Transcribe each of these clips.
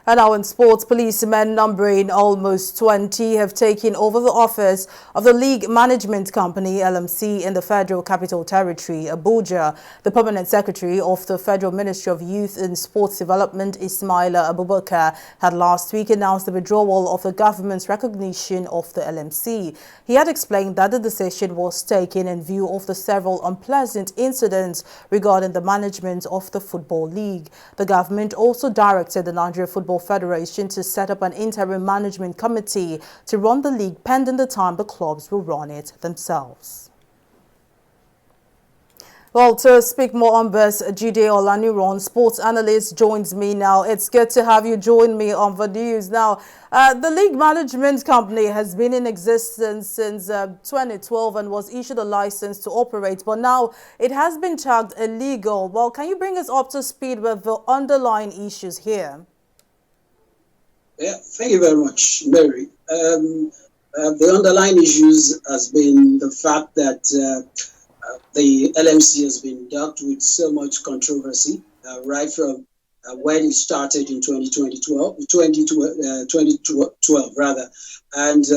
And now in sports, policemen numbering almost 20 have taken over the office of the League Management Company, LMC, in the Federal Capital Territory, Abuja. The permanent secretary of the Federal Ministry of Youth and Sports Development, Ismaila Abubakar, had last week announced the withdrawal of the government's recognition of the LMC. He had explained that the decision was taken in view of the several unpleasant incidents regarding the management of the Football League. The government also directed the Nigeria Football Federation to set up an interim management committee to run the league pending the time the clubs will run it themselves. Well, to speak more on this, Olaniran, sports analyst, joins me now. It's good to have you join me on the news. Now, the League Management Company has been in existence since 2012 and was issued a license to operate, but now it has been tagged illegal. Well, can you bring us up to speed with the underlying issues here? Yeah, thank you very much, Mary. The underlying issues has been the fact that the LMC has been dealt with so much controversy right from when it started in 2012 rather. And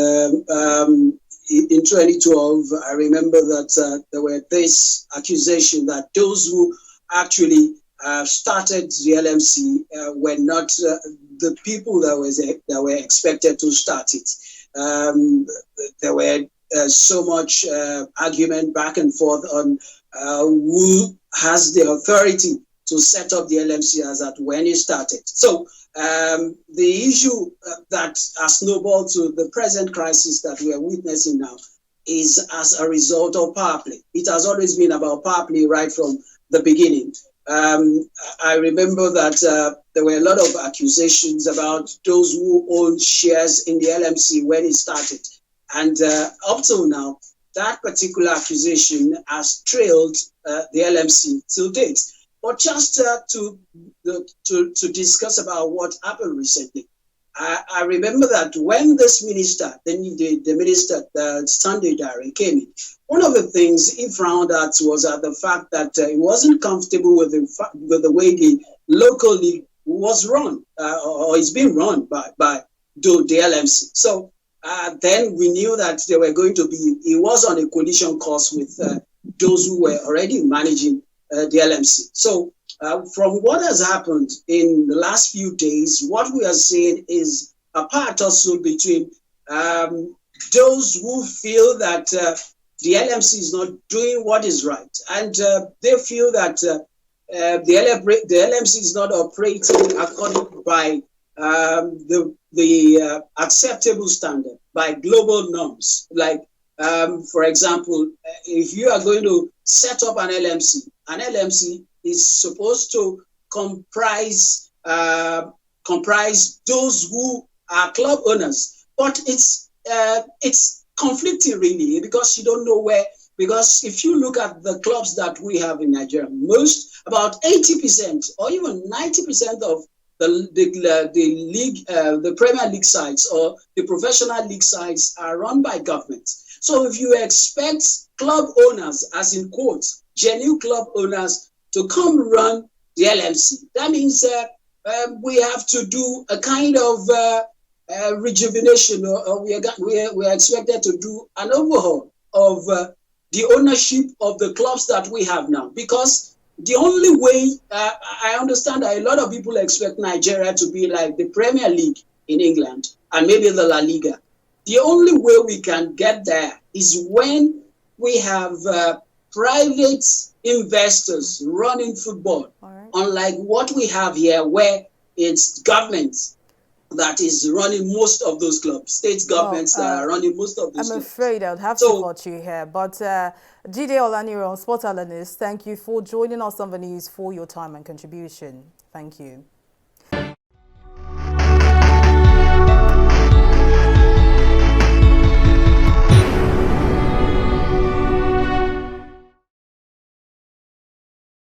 in 2012, I remember that there were this accusation that those who actually started the LMC were not the people that were expected to start it. There were so much argument back and forth on who has the authority to set up the LMC as at when it started. So the issue that has snowballed to the present crisis that we are witnessing now is as a result of power play. It has always been about power play right from the beginning. I remember that there were a lot of accusations about those who owned shares in the LMC when it started. And up till now, that particular accusation has trailed the LMC till date. But just to discuss about what happened recently, I remember that when this minister, the minister, Sunday Dare, came in, one of the things he frowned at was the fact that he wasn't comfortable with the way the local league was run, or is being run by the LMC. So then we knew that he was on a collision course with those who were already managing the LMC. So from what has happened in the last few days, what we are seeing is a part also between those who feel that the LMC is not doing what is right, and they feel that the LMC is not operating according by the acceptable standard, by global norms. Like, for example, if you are going to set up an LMC is supposed to comprise those who are club owners, but it's conflicting really, because you don't know where. Because if you look at the clubs that we have in Nigeria, about 80% or even 90% of the league, the Premier League sides or the professional league sides are run by governments. So if you expect club owners, as in quotes, genuine club owners, to come run the LMC, that means we have to do a kind of rejuvenation, or we are expected to do an overhaul of the ownership of the clubs that we have now. Because the only way, I understand that a lot of people expect Nigeria to be like the Premier League in England and maybe the La Liga. The only way we can get there is when we have private investors running football, unlike what we have here, where it's government that is running most of those clubs, state governments that are running most of those clubs. I'm afraid I would have to cut you here, but Olaniran, sports analyst, thank you for joining us on the news, for your time and contribution. Thank you.